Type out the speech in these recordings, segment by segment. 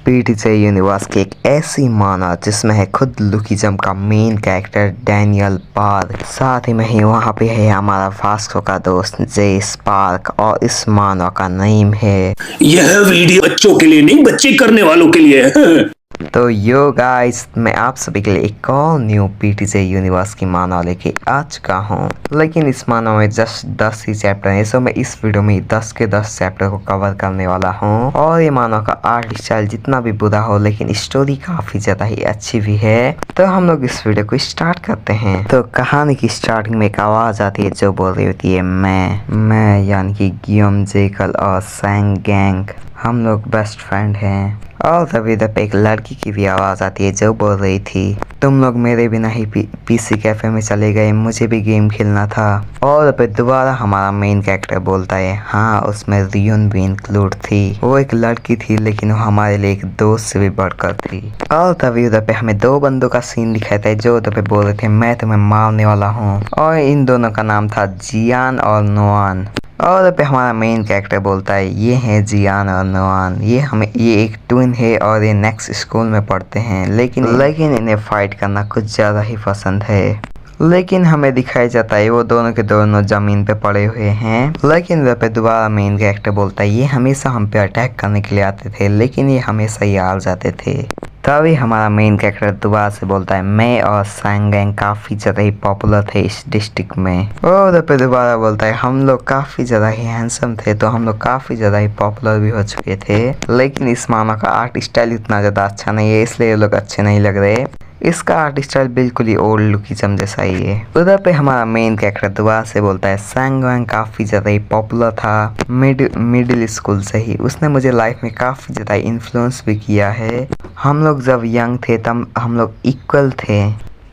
पीटीजे universe की एक ऐसी माना जिसमें है खुद लुकिज्म का मेन कैरेक्टर डैनियल पार्क, साथ ही में ही वहाँ पे है हमारा फास्को का दोस्त जे स्पार्क और इस मानव का नेम है। यह वीडियो बच्चों के लिए नहीं, बच्चे करने वालों के लिए है। तो यो गाइस, मैं आप सभी के लिए एक और न्यू पीटीजे यूनिवर्स की मानव लेके आ चुका हूँ, लेकिन इस मानव में जस्ट 10 ही चैप्टर है। सो मैं इस वीडियो में 10 के 10 चैप्टर को कवर करने वाला हूँ। और ये मानव का आर्ट स्टाइल जितना भी बुरा हो, लेकिन स्टोरी काफी ज्यादा ही अच्छी भी है। तो हम लोग इस वीडियो को स्टार्ट करते हैं। तो कहानी की स्टार्टिंग में एक आवाज आती है जो बोल रही होती है मैं यानी कि गियोम, जेकल और सैंग गैंग हम लोग बेस्ट फ्रेंड हैं। और तभी इधर पे एक लड़की की भी आवाज आती है जो बोल रही थी तुम लोग मेरे बिना ही पीसी कैफे में चले गए, मुझे भी गेम खेलना था। और फिर दोबारा हमारा मेन कैरेक्टर बोलता है हाँ, उसमें रियोन भी इंक्लूड थी। वो एक लड़की थी लेकिन वो हमारे लिए एक दोस्त से भी बढ़कर थी। और तभी उधर पे हमें दो बंदों का सीन दिखाता है जो उधर पे बोल रहे थे मैं तुम्हें मारने वाला हूँ। और इन दोनों का नाम था जियान और नोआन। और पे हमारा मेन कैरेक्टर बोलता है ये हैं जियान और नोआन, ये एक ट्विन है और ये नेक्स्ट स्कूल में पढ़ते हैं, लेकिन इन्हें फाइट करना कुछ ज़्यादा ही पसंद है। लेकिन हमें दिखाया जाता है वो दोनों के दोनों जमीन पे पड़े हुए हैं। लेकिन वह पे दोबारा मेन कैरेक्टर बोलता है ये हमेशा हम पे अटैक करने के लिए आते थे, लेकिन ये हमेशा ही हार जाते थे। तभी हमारा मेन कैरेक्टर दोबारा से बोलता है मैं और सैंग गैंग काफ़ी ज़्यादा ही पॉपुलर थे इस डिस्ट्रिक्ट में। और पे दोबारा बोलता है हम लोग काफ़ी ज़्यादा ही हैंडसम थे, तो हम लोग काफ़ी ज़्यादा ही पॉपुलर भी हो चुके थे। लेकिन इस मानव का आर्ट स्टाइल उतना ज़्यादा अच्छा नहीं है, इसलिए ये लोग अच्छे नहीं लग रहे। इसका आर्ट स्टाइल बिल्कुल ही ओल्ड लुकिज्म जैसा ही है। उधर पे हमारा मेन कैरेक्टर दोबारा से बोलता है सैंग गैंग काफ़ी ज़्यादा ही पॉपुलर था मिडिल स्कूल से ही, उसने मुझे लाइफ में काफ़ी ज़्यादा इन्फ्लुएंस भी किया है। हम लोग जब यंग थे तब हम लोग इक्वल थे।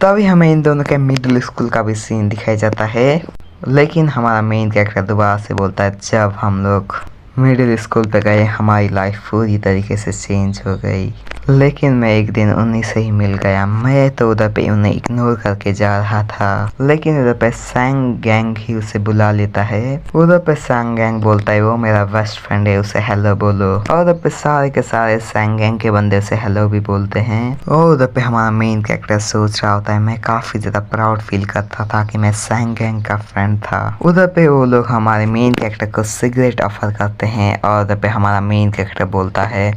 तभी हमें इन दोनों के मिडिल स्कूल का भी सीन दिखाया जाता है। लेकिन हमारा मेन कैरेक्टर दोबारा से बोलता है जब हम लोग मिडिल स्कूल पे गए हमारी लाइफ पूरी तरीके से चेंज हो गई, लेकिन मैं एक दिन उन्हीं से ही मिल गया। मैं तो उधर पे उन्हें इग्नोर करके जा रहा था, लेकिन उधर पे सैंग गैंग ही उसे बुला लेता है। उधर पे सैंग गैंग बोलता है वो मेरा बेस्ट फ्रेंड है, उसे हेलो बोलो। और उधर पे सारे के सारे सैंग गैंग के बंदे उसे हेलो भी बोलते हैं। और उधर पे हमारा मेन कैरेक्टर सोच रहा होता है मैं काफी ज्यादा प्राउड फील करता था कि मैं सैंग गैंग का फ्रेंड था। उधर पे वो लोग हमारे मेन कैरेक्टर को सिगरेट ऑफर करते हैं। और उधर पे हमारा मेन कैरेक्टर बोलता है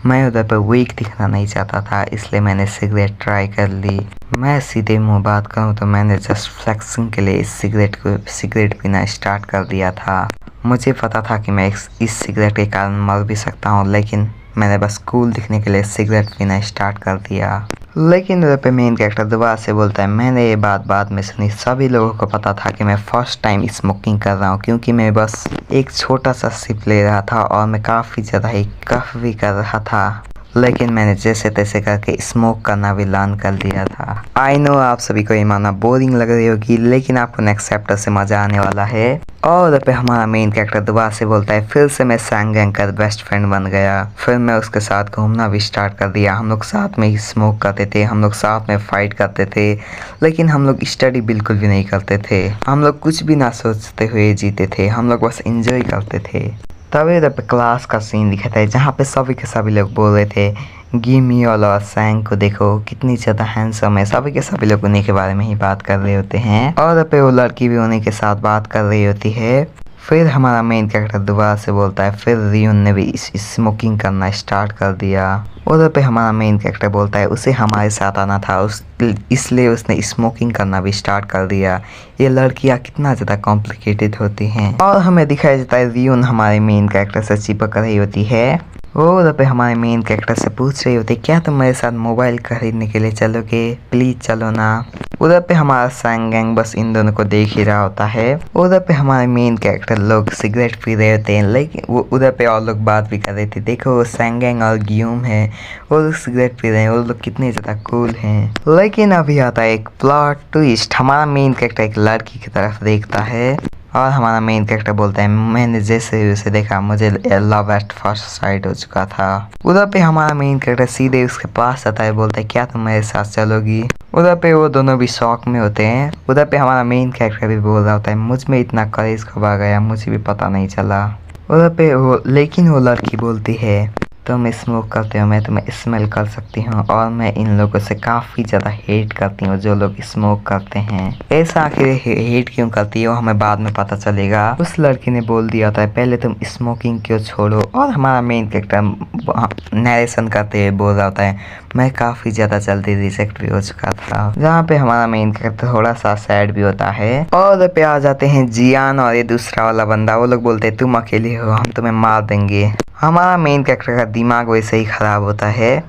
मैं उधर पे वीक दिखना नहीं चाहता था, इसलिए मैंने सिगरेट ट्राई कर ली। मैं सीधे मुंह बात करूं तो मैंने जस्ट फ्लेक्सिंग के लिए इस सिगरेट पीना स्टार्ट कर दिया था। मुझे पता था कि मैं इस सिगरेट के कारण मर भी सकता हूं, लेकिन मैंने बस कूल दिखने के लिए सिगरेट पीना स्टार्ट कर दिया। लेकिन उधर पे मेन कैरेक्टर दोबारा से बोलता है मैंने ये बात बाद में सुनी, सभी लोगों को पता था कि मैं फर्स्ट टाइम स्मोकिंग कर रहा हूँ, क्योंकि मैं बस एक छोटा सा सिप ले रहा था और मैं काफ़ी ज़्यादा ही कफ भी कर रहा था, लेकिन मैंने जैसे तैसे करके स्मोक करना भी लर्न कर लिया था। आई नो आप सभी को ये मानना बोरिंग लग रही होगी, लेकिन आपको नेक्स्ट चैप्टर से मजा आने वाला है। और उधर पे हमारा मेन कैरेक्टर दोबारा से बोलता है फिर से मैं सैंग गैंग का बेस्ट फ्रेंड बन गया। फिर मैं उसके साथ घूमना भी स्टार्ट कर दिया। हम लोग साथ में ही स्मोक करते थे, हम लोग साथ में फाइट करते थे, लेकिन हम लोग स्टडी बिल्कुल भी नहीं करते थे। हम लोग कुछ भी ना सोचते हुए जीते थे, हम लोग बस एंजॉय करते थे। तभी इधर पे क्लास का सीन दिखाता है जहाँ पे सभी के सभी लोग बोल रहे थे गिमी और सैंग को देखो कितनी ज़्यादा हैंडसम है। सभी के सभी लोग उन्हीं के बारे में ही बात कर रहे होते हैं। और इधर पे वो लड़की भी उन्हीं के साथ बात कर रही होती है। फिर हमारा मेन कैरेक्टर दोबारा से बोलता है फिर रियोन ने भी स्मोकिंग करना स्टार्ट कर दिया। उधर पे हमारा मेन कैरेक्टर बोलता है उसे हमारे साथ आना था, इसलिए उसने स्मोकिंग करना भी स्टार्ट कर दिया। ये लड़कियां कितना ज़्यादा कॉम्प्लिकेटेड होती हैं। और हमें दिखाया जाता है रियोन हमारे मेन कैरेक्टर से चिपक रही होती है। वो उधर पे हमारे मेन कैरेक्टर से पूछ रही होती है क्या तुम मेरे साथ मोबाइल खरीदने के लिए चलोगे, प्लीज चलो ना। उधर पे हमारा सैंग गैंग बस इन दोनों को देख ही रहा होता है। उधर पे हमारे मेन कैरेक्टर लोग सिगरेट पी रहे होते हैं, लेकिन वो उधर पे और लोग बात भी कर रहे थे देखो वो सैंग गैंग और गियोम है, वो लोग सिगरेट पी रहे हैं, वो लोग कितने ज़्यादा कूल हैं। लेकिन अभी आता है एक प्लॉट ट्विस्ट। हमारा मेन कैरेक्टर एक लड़की की तरफ देखता है और हमारा मेन कैरेक्टर बोलता है मैंने जैसे ही उसे देखा मुझे लव एट फर्स्ट साइट हो चुका था। उधर पे हमारा मेन कैरेक्टर सीधे उसके पास आता है, बोलता है क्या तुम मेरे साथ चलोगी। उधर पे वो दोनों भी शौक में होते हैं। उधर पे हमारा मेन कैरेक्टर भी बोल रहा होता है मुझ में इतना करेज कब आ गया, मुझे भी पता नहीं चला। उधर पे लेकिन वो लड़की बोलती है तुम स्मोक करते हो, मैं तुम्हें स्मेल कर सकती हूँ और मैं इन लोगों से काफ़ी ज़्यादा हेट करती हूँ जो लोग स्मोक करते हैं। ऐसा आखिर हेट क्यों करती हो हमें बाद में पता चलेगा। उस लड़की ने बोल दिया था पहले तुम स्मोकिंग क्यों छोड़ो, और हमारा मेन कैरेक्टर नरेशन करते हुए बोल रहा होता है मैं काफ़ी ज़्यादा जल्दी रिजेक्ट भी हो चुका था, जहाँ पे हमारा मेन कैरेक्टर थोड़ा सा सैड भी होता है। और पे आ जाते हैं जियान और ये दूसरा वाला बंदा, वो लोग बोलते हैं तुम अकेले हो, हम तुम्हें मार देंगे। हमारा मेन कैरेक्टर का दिमाग वैसे ही खराब होता है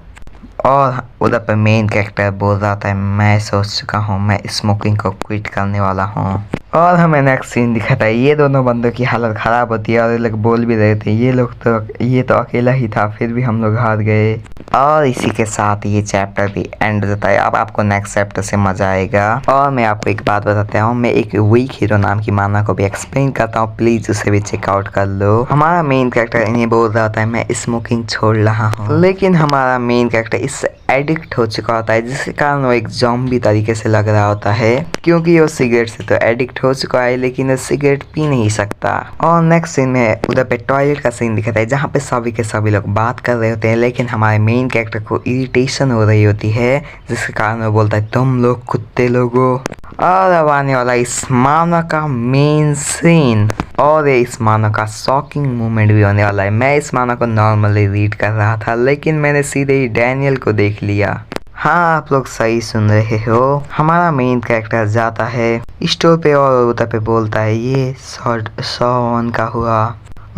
और उधर पे मेन कैरेक्टर बोल रहा था मैं सोच चुका हूँ, मैं स्मोकिंग को क्विट करने वाला हूँ। और हमें नेक्स्ट सीन दिखाता है ये दोनों बंदों की हालत ख़राब होती है और ये लोग बोल भी रहे थे ये तो अकेला ही था, फिर भी हम लोग हार गए। और इसी के साथ ये चैप्टर भी एंड होता है। अब आपको नेक्स्ट चैप्टर से मजा आएगा। और मैं आपको एक बात बताता हूँ, मैं एक वीक हीरो नाम की माना को भी एक्सप्लेन करता हूँ, प्लीज उसे भी चेकआउट कर लो। हमारा मेन कैरेक्टर इन्हें बोल रहा होता है मैं स्मोकिंग छोड़ रहा हूँ, लेकिन हमारा मेन कैरेक्टर इससे एडिक्ट हो चुका होता है, जिसके कारण वो एक ज़ॉम्बी तरीके से लग रहा होता है, क्योंकि वो सिगरेट से तो एडिक्ट हो चुका है लेकिन वो सिगरेट पी नहीं सकता। और नेक्स्ट सीन में उधर पे टॉयलेट का सीन दिखाता है जहाँ पे सभी के सभी लोग बात कर रहे होते हैं, लेकिन हमारे मेन कैरेक्टर को इरिटेशन हो रही होती है, जिसके कारण वो बोलता है तुम लोग कुत्ते लोगो। और अब आने वाला इस मानव का मेन सीन और इस मानव का शॉकिंग मोमेंट भी होने वाला है। मैं इस मानव को नॉर्मली रीड कर रहा था लेकिन मैंने सीधे ही डैनियल को देख लिया। हाँ आप लोग सही सुन रहे हो, हमारा मेन कैरेक्टर जाता है स्टोर पे और उधर पे बोलता है ये 100 का हुआ,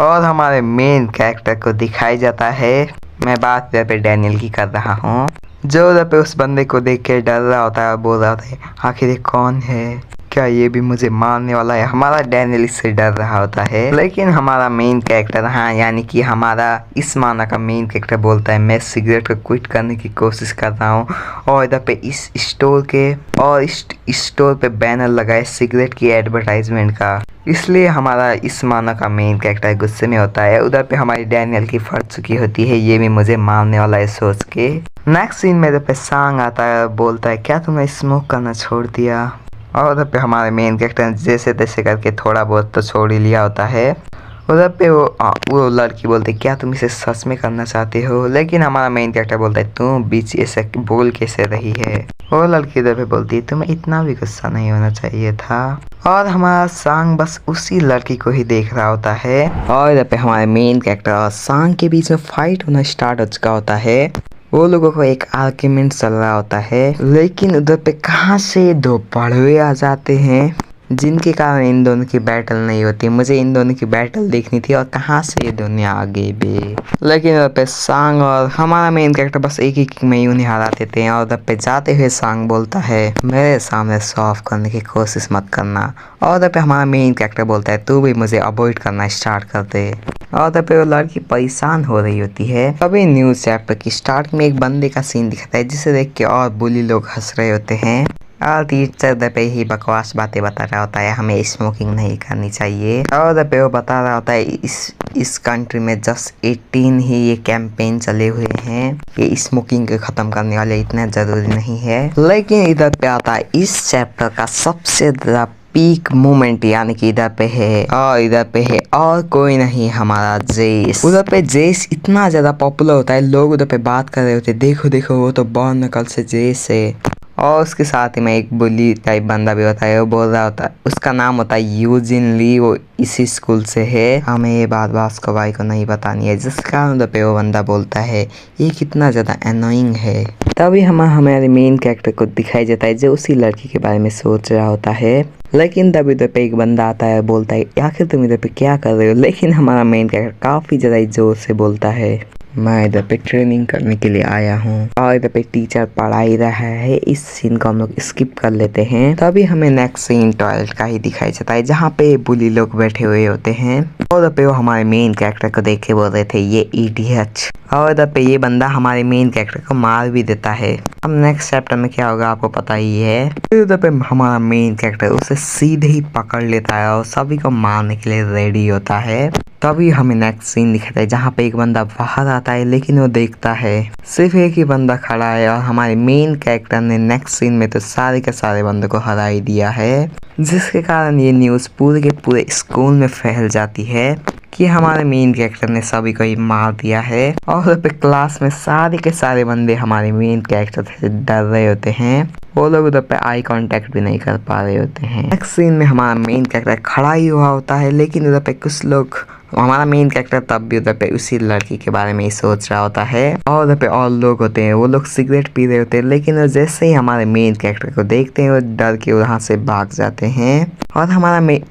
और हमारे मेन कैरेक्टर को दिखाई जाता है, मैं बात इधर पे डैनियल की कर रहा हूँ, जो उधर पे उस बंदे को देख के डर रहा होता है और बोल रहा होता है आखिर ये कौन है, क्या ये भी मुझे मारने वाला है। हमारा डैनियल इससे डर रहा होता है, लेकिन हमारा मेन कैरेक्टर हाँ यानी कि हमारा इस माना का मेन कैरेक्टर बोलता है मैं सिगरेट को क्विट करने की कोशिश कर रहा हूँ, और इधर पे इस स्टोर के और इस स्टोर पे बैनर लगाए सिगरेट की एडवर्टाइजमेंट का, इसलिए हमारा इस माना का मेन कैरेक्टर गुस्से में होता है। उधर पे हमारी डैनियल की फट चुकी होती है, ये भी मुझे मारने वाला है सोच के। नेक्स्ट सीन में इधर पे सांग आता है, बोलता है क्या तुमने स्मोक करना छोड़ दिया, और उधर पे हमारे मेन कैरेक्टर जैसे तैसे करके थोड़ा बहुत तो छोड़ ही लिया होता है। उधर पे वो लड़की बोलती है क्या तुम इसे सच में करना चाहते हो, लेकिन हमारा मेन कैरेक्टर बोलता है तुम बीच ऐसे बोल कैसे रही है। वो लड़की इधर पे बोलती है तुम्हें इतना भी गुस्सा नहीं होना चाहिए था, और हमारा सांग बस उसी लड़की को ही देख रहा होता है। और इधर पे हमारे मेन कैरेक्टर और सांग के बीच में फाइट होना स्टार्ट हो चुका होता है, वो लोगों को एक आर्ग्यूमेंट चल रहा होता है, लेकिन उधर पे कहाँ से दो बड़वे आ जाते हैं जिनके कारण इन दोनों की बैटल नहीं होती। मुझे इन दोनों की बैटल देखनी थी और कहाँ से ये दुनिया आगे भी, लेकिन उधर पे सांग और हमारा मेन कैरेक्टर बस एक ही में ही उन्हें हरा देते हैं। और उधर पे जाते हुए सांग बोलता है मेरे सामने सॉल्व करने की कोशिश मत करना, और उधर पे हमारा मेन कैरेक्टर बोलता है तू भी मुझे अवॉइड करना स्टार्ट कर दे। और उधर पे वो लड़की परेशान हो रही होती है। तभी न्यूज़ चैप्टर की स्टार्ट में एक बंदे का सीन दिखाता है जिसे देख के और बुली लोग हंस रहे होते हैं, और टीचर उधर पे ही बकवास बातें बता रहा होता है हमें स्मोकिंग नहीं करनी चाहिए। और उधर पे वो बता रहा होता है इस कंट्री में जस्ट 18 ही ये कैंपेन चले हुए हैं, ये स्मोकिंग को ख़त्म करने वाले इतना ज़रूरी नहीं है। लेकिन इधर पे आता है इस चैप्टर का सबसे ज़्यादा पीक मोमेंट, यानी कि इधर पे है और कोई नहीं हमारा जेस। उधर पे जेस इतना ज़्यादा पॉपुलर होता है, लोग उधर पे बात कर रहे होते हैं देखो देखो वो तो बॉर्न नकल से जेस है। और उसके साथ ही में एक बुली टाइप बंदा भी होता है, वो बोल रहा होता है उसका नाम होता है यूजिन ली, वो इसी स्कूल से है, हमें ये बात उसको भाई को नहीं बतानी है, जिस कारण उधर पे वो बंदा बोलता है ये कितना ज़्यादा एनोइंग है। तभी हमारे मेन कैरेक्टर को दिखाई जाता है जो उसी लड़की के बारे में सोच रहा होता है, लेकिन तभी इधर पे एक बंदा आता है बोलता है आखिर तुम इधर पे क्या कर रहे हो, लेकिन हमारा मेन कैरेक्टर काफ़ी ज़्यादा जोर से बोलता है मैं इधर पे ट्रेनिंग करने के लिए आया हूँ, और इधर पे टीचर पढ़ाई रहा है। इस सीन को हम लोग स्किप कर लेते हैं। तभी हमें नेक्स्ट सीन टॉयलेट का ही दिखाई जाता है जहाँ पे बुली लोग बैठे हुए होते हैं, और इधर पे वो हमारे मेन कैरेक्टर को देख के बोल रहे थे ये इडियट, और इधर पे ये बंदा हमारे मेन कैरेक्टर को मार भी देता है। अब नेक्स्ट चैप्टर में क्या होगा आपको पता ही है। फिर इधर पे हमारा मेन कैरेक्टर उसे सीधे ही पकड़ लेता है और सभी को मारने के लिए रेडी होता है। तभी हमें नेक्स्ट सीन दिखाता है जहाँ पे एक बंदा बाहर आता है, लेकिन वो देखता है सिर्फ एक ही बंदा खड़ा है, और हमारे मेन कैरेक्टर ने नेक्स्ट सीन में तो सारे के सारे बंदों को हरा ही दिया है, जिसके कारण ये न्यूज़ पूरे के पूरे स्कूल में फैल जाती है कि हमारे मेन कैरेक्टर ने सभी को ही मार दिया है। और उधर पे क्लास में सारे के सारे बंदे हमारे मेन कैरेक्टर से डर रहे होते हैं। वो लोग उधर पे आई कांटेक्ट भी नहीं कर पा रहे होते हैं। नेक्स्ट सीन में हमारा मेन कैरेक्टर खड़ा ही हुआ होता है, लेकिन उधर पे कुछ लोग, हमारा मेन कैरेक्टर तब भी उधर पे उसी लड़की के बारे में ही सोच रहा होता है। और उधर पे और लोग होते हैं, वो लोग सिगरेट पी रहे होते हैं, लेकिन वो जैसे ही हमारे मेन कैरेक्टर को देखते हैं वो डर के वहाँ से भाग जाते हैं। और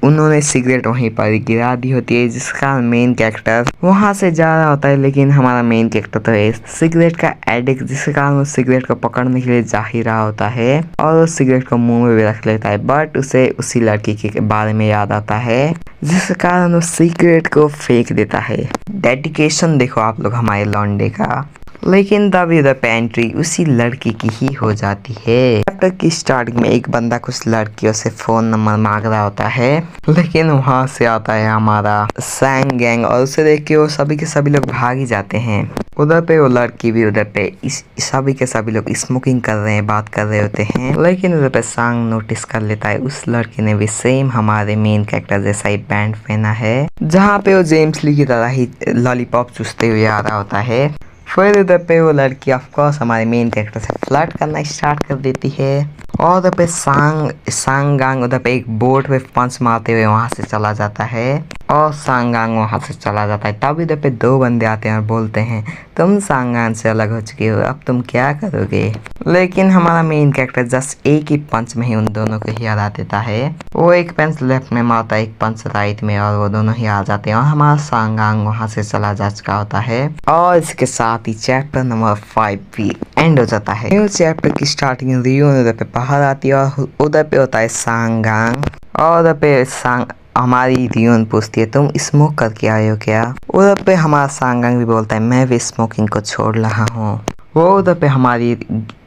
उन्होंने सिगरेट वहीं पर गिरा दी होती है, जिस कारण मेन कैरेक्टर वहाँ से जा रहा होता है। लेकिन हमारा मेन कैरेक्टर तो है सिगरेट का एडिक्ट, जिसके कारण वो सिगरेट को पकड़ने के लिए जा ही रहा होता है और वो सिगरेट को मुंह में भी रख लेता है। बट उसे उसी लड़की के बारे में याद आता है, जिस कारण वो सिगरेट को फेंक देता है। डेडिकेशन देखो आप लोग हमारे लौंडे का। लेकिन तभी उधर पे एंट्री उसी लड़की की ही हो जाती है। चैप्टर की स्टार्टिंग में एक बंदा कुछ लड़कियों से फोन नंबर मांग रहा होता है, लेकिन वहां से आता है हमारा सैंग गैंग और उसे देख के वो सभी के सभी लोग भाग ही जाते हैं। उधर पे वो लड़की भी उधर पे सभी के सभी लोग स्मोकिंग कर रहे हैं, बात कर रहे होते हैं। लेकिन उधर पे सांग नोटिस कर लेता है उस लड़की ने भी सेम हमारे मेन कैरेक्टर जैसा ही पैंट पहना है, जहाँ पे वो जेम्स ली की तरह ही लॉलीपॉप चूसते हुए आ रहा होता है। फिर उधर पे वो लड़की ऑफकोर्स हमारे मेन कैरेक्टर से फ्लर्ट करना स्टार्ट कर देती है। और उधर पे सांगांग उधर पे एक बोट पे पंच मारते हुए वहां से चला जाता है और सांगांग वहां से चला जाता है। तब इधर पे दो बंदे आते हैं और बोलते हैं तुम सांगांग से अलग हो चुके हो, अब तुम क्या करोगे। लेकिन हमारा मेन कैरेक्टर जस्ट एक ही पंच में ही उन दोनों को ही हरा देता है। वो एक पंच लेफ्ट में मारता है, एक पंच राइट में, और वो दोनों ही आ जाते हैं और हमारा सांगांग वहां से चला जा चुका होता है। और इसके साथ ही चैप्टर नंबर 5 भी एंड हो जाता है। न्यू चैप्टर की स्टार्टिंग रियो उधर पे बाहर आती है और उधर पे होता है सांगांग और उधर पे हमारी रियोन पूछती है तुम स्मोक करके आए हो क्या। उधर पे हमारा सांगांग भी बोलता है मैं भी स्मोकिंग को छोड़ रहा हूँ। वो उधर पे हमारी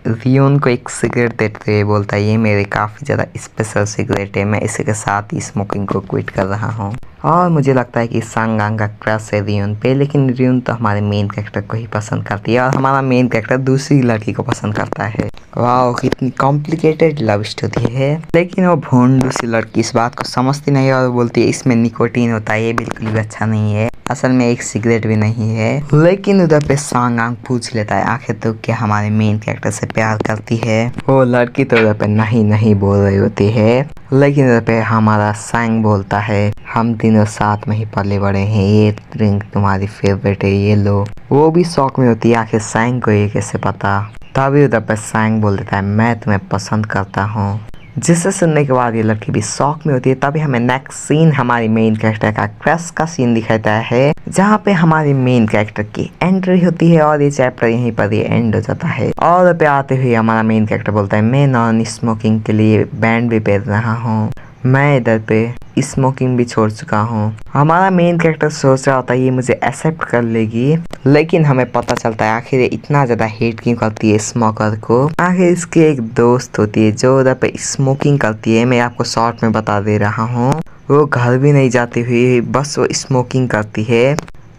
रियोन को एक सिगरेट देते हुए बोलता है ये मेरे काफ़ी ज़्यादा स्पेशल सिगरेट है, मैं इसी के साथ ही स्मोकिंग को क्विट कर रहा हूँ। और मुझे लगता है कि सांगांग का क्रश है रियोन पे, लेकिन रियोन तो हमारे मेन कैरेक्टर को ही पसंद करती है और हमारा मेन कैरेक्टर दूसरी लड़की को पसंद करता है। वाह कितनी कॉम्प्लिकेटेड लव स्टोरी है। लेकिन वो भोंडू सी लड़की इस बात को समझती नहीं और बोलती है इसमें निकोटीन होता है, ये बिल्कुल भी अच्छा नहीं है, असल में एक सिगरेट भी नहीं है। लेकिन उधर पे सांगांग पूछ लेता है आखिर तो क्या हमारे मेन कैरेक्टर से प्यार करती है। वो लड़की तो उधर पे नहीं बोल रही होती है, लेकिन उधर पे हमारा सांग बोलता है हम तीनों साथ में ही पले बड़े हैं, ये ड्रिंक तुम्हारी फेवरेट है, ये लो। वो भी शौक में होती है आखिर सांग को ये कैसे पता। तभी उधर पे सांग बोल देता है मैं तुम्हें पसंद करता हूँ, जिसे सुनने के बाद ये लड़की भी शौक में होती है। तभी हमें नेक्स्ट सीन हमारी मेन कैरेक्टर का क्रश का सीन दिखाता है, जहाँ पे हमारी मेन कैरेक्टर की एंट्री होती है और ये चैप्टर यहीं पर ही एंड हो जाता है। और पे आते हुए हमारा मेन कैरेक्टर बोलता है मैं नॉन स्मोकिंग के लिए बैंड भी पहन रहा हूँ, मैं इधर पे स्मोकिंग भी छोड़ चुका हूँ। हमारा मेन कैरेक्टर सोच रहा होता है ये मुझे एक्सेप्ट कर लेगी, लेकिन हमें पता चलता है आखिर इतना ज्यादा हेट क्यों करती है स्मोकर को। आखिर इसकी एक दोस्त होती है जो उधर पे स्मोकिंग करती है, मैं आपको शॉर्ट में बता दे रहा हूँ। वो घर भी नहीं जाती हुई बस वो स्मोकिंग करती है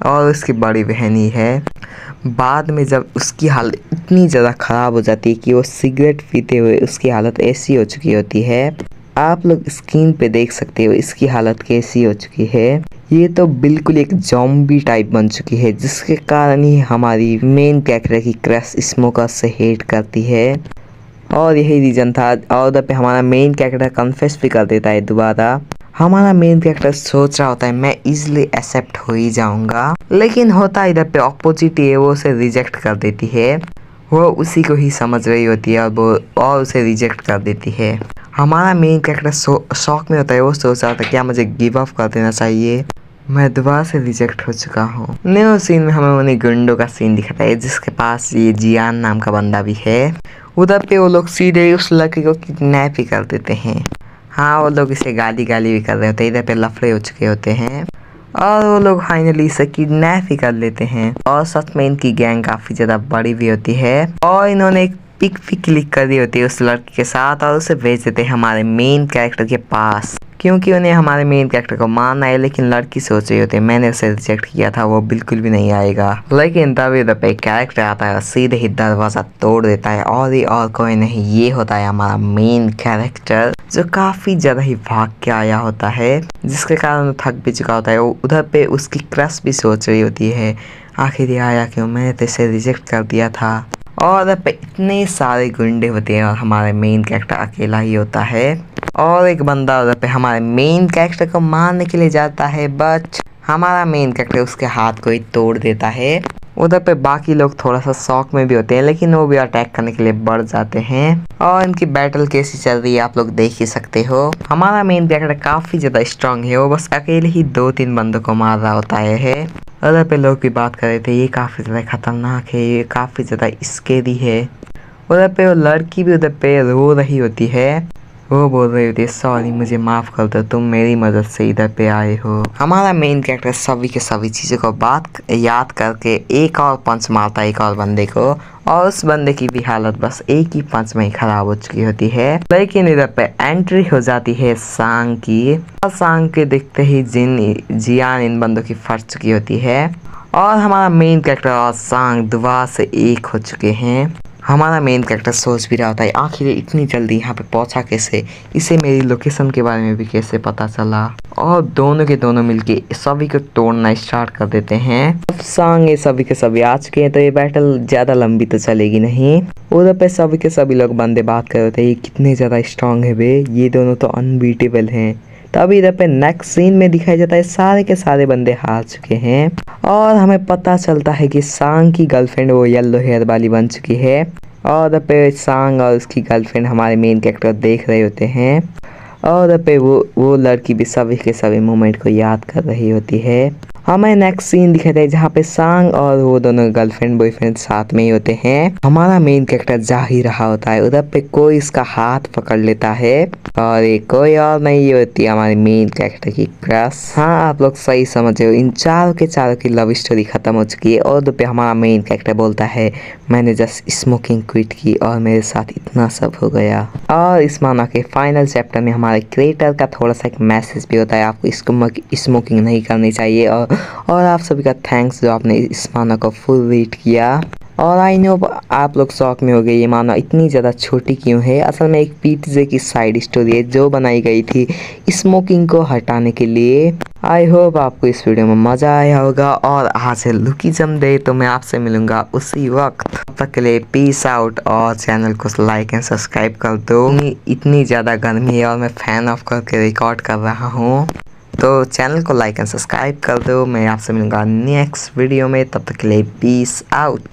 और उसकी बड़ी बहन ही है। बाद में जब उसकी हालत इतनी ज़्यादा ख़राब हो जाती है कि वो सिगरेट पीते हुए उसकी हालत ऐसी हो चुकी होती है, आप लोग स्क्रीन पे देख सकते हो इसकी हालत कैसी हो चुकी है। ये तो बिल्कुल एक ज़ॉम्बी टाइप बन चुकी है, जिसके कारण ही हमारी मेन कैरेक्टर की क्रश स्मोकर से हेट करती है और यही रीज़न था। और उधर पे हमारा मेन कैरेक्टर कन्फेस भी कर देता है दोबारा। हमारा मेन कैरेक्टर सोच रहा होता है मैं इजीली एक्सेप्ट हो ही जाऊंगा, लेकिन होता इधर पे ऑपोजिट है, वो उसे रिजेक्ट कर देती है। वो उसी को ही समझ रही होती है और उसे रिजेक्ट कर देती है। हमारा मेन कैरेक्टर शौक में होता है, वो सोच रहा था क्या मुझे गिव अप कर देना चाहिए, मैं दोबारा से रिजेक्ट हो चुका हूँ। न्यू सीन में हमें उन्हें गुंडों का सीन दिखाता है, जिसके पास ये जियान नाम का बंदा भी है। उधर पे वो लोग सीधे उस लड़की को किडनैप ही कर देते हैं। हाँ वो लोग इसे गाली भी कर रहे होते हैं, इधर पे लफड़े हो चुके होते हैं और वो लोग फाइनली इसे किडनैप ही कर लेते हैं। और सच में इनकी गैंग काफ़ी ज़्यादा बड़ी भी होती है और इन्होंने एक पिक भी क्लिक कर दी होती है उस लड़की के साथ और उसे भेज देते हैं हमारे मेन कैरेक्टर के पास क्योंकि उन्हें हमारे मेन कैरेक्टर को मारना है, लेकिन लड़की सोच रही होती है मैंने उसे रिजेक्ट किया था, वो बिल्कुल भी नहीं आएगा। लेकिन तभी उधर पे कैरेक्टर आता है, सीधे ही दरवाजा तोड़ देता है और ये और कोई नहीं, ये होता है हमारा मेन कैरेक्टर, जो काफी ज्यादा ही भाग के आया होता है, जिसके कारण वो थक भी चुका होता है। वो उधर पे उसकी क्रश भी सोच रही होती है आखिर ये आया क्यों, मैंने तो इसे रिजेक्ट कर दिया था। और उधर पे इतने सारे गुंडे होते हैं और हमारे मेन कैरेक्टर अकेला ही होता है। और एक बंदा उधर पे हमारे मेन कैरेक्टर को मारने के लिए जाता है, बट हमारा मेन कैरेक्टर उसके हाथ को ही तोड़ देता है। उधर पे बाकी लोग थोड़ा सा शॉक में भी होते हैं, लेकिन वो भी अटैक करने के लिए बढ़ जाते हैं। और इनकी बैटल कैसी चल रही है आप लोग देख ही सकते हो। हमारा मेन कैरेक्टर काफी ज्यादा स्ट्रांग है, वो बस अकेले ही 2-3 बंदों को मार रहा होता है। उधर पे लोग भी बात कर रहे थे ये काफी ज्यादा खतरनाक है, ये काफी ज्यादा स्केरी है। उधर पे वो लड़की भी उधर पे रो रही होती है, वो बोल रही होती है सॉरी मुझे माफ कर दो, तुम मेरी मदद से इधर पे आए हो। हमारा मेन कैरेक्टर सभी के सभी चीजों को बात याद करके एक और पंच मारता है एक और बंदे को, और उस बंदे की भी हालत बस एक ही पंच में ही खराब हो चुकी होती है। लेकिन इधर पे एंट्री हो जाती है सांग की, और सांग के देखते ही जियान इन बंदों की फट चुकी होती है, और हमारा मेन कैरेक्टर और सांग दोबारा से एक हो चुके हैं। हमारा मेन कैरेक्टर सोच भी रहा होता है आखिर इतनी जल्दी यहाँ पे पहुंचा कैसे, इसे मेरी लोकेशन के बारे में भी कैसे पता चला। और दोनों के दोनों मिलके सभी को तोड़ना स्टार्ट कर देते हैं। अब सांग ये सभी के सभी आ चुके हैं, तो ये बैटल ज्यादा लंबी तो चलेगी नहीं। उधर पे सभी के सभी लोग बंदे बात कर रहे थे ये कितने ज्यादा स्ट्रांग है बे, ये दोनों तो अनबीटेबल हैं। तब इधर पे नेक्स्ट सीन में दिखाई जाता है सारे के सारे बंदे हार चुके हैं, और हमें पता चलता है कि सांग की गर्लफ्रेंड वो येलो हेयर वाली बन चुकी है। और उधर पे सांग और उसकी गर्लफ्रेंड हमारे मेन कैरेक्टर देख रहे होते हैं, और उधर पे वो लड़की भी सभी के सभी मोमेंट को याद कर रही होती है। हमें नेक्स्ट सीन दिखाता है जहाँ पे सांग और वो दोनों गर्लफ्रेंड बॉयफ्रेंड साथ में ही होते हैं। हमारा मेन कैरेक्टर जा ही रहा होता है, उधर पे कोई इसका हाथ पकड़ लेता है, और ये कोई और नहीं होती हमारी मेन कैरेक्टर की क्रश। हाँ आप लोग सही समझ रहे हो, इन चारों के चारों की लव स्टोरी खत्म हो चुकी है। और उधर पे हमारा मेन कैरेक्टर बोलता है मैंने जस्ट स्मोकिंग क्विट की और मेरे साथ इतना सब हो गया। और इस माना के फाइनल चैप्टर में हमारे क्रिएटर का थोड़ा सा एक मैसेज भी होता है, आपको स्मोकिंग नहीं करनी चाहिए। और आप सभी का थैंक्स जो आपने इस माना को फुल रीड किया। और आई नो आप लोग शौक में हो गए ये माना इतनी ज़्यादा छोटी क्यों है, असल में एक पीटीजे की साइड स्टोरी है जो बनाई गई थी स्मोकिंग को हटाने के लिए। आई होप आपको इस वीडियो में मज़ा आया होगा, और आज है लुकिज्म डे, तो मैं आपसे मिलूंगा उसी वक्त। तब तक के लिए पीस आउट, और चैनल को लाइक एंड सब्सक्राइब कर दो। इतनी ज़्यादा गर्मी है और मैं फ़ैन ऑफ करके रिकॉर्ड कर रहा हूँ, तो चैनल को लाइक एंड सब्सक्राइब कर दो। मैं आपसे मिलूंगा नेक्स्ट वीडियो में, तब तक के लिए पीस आउट।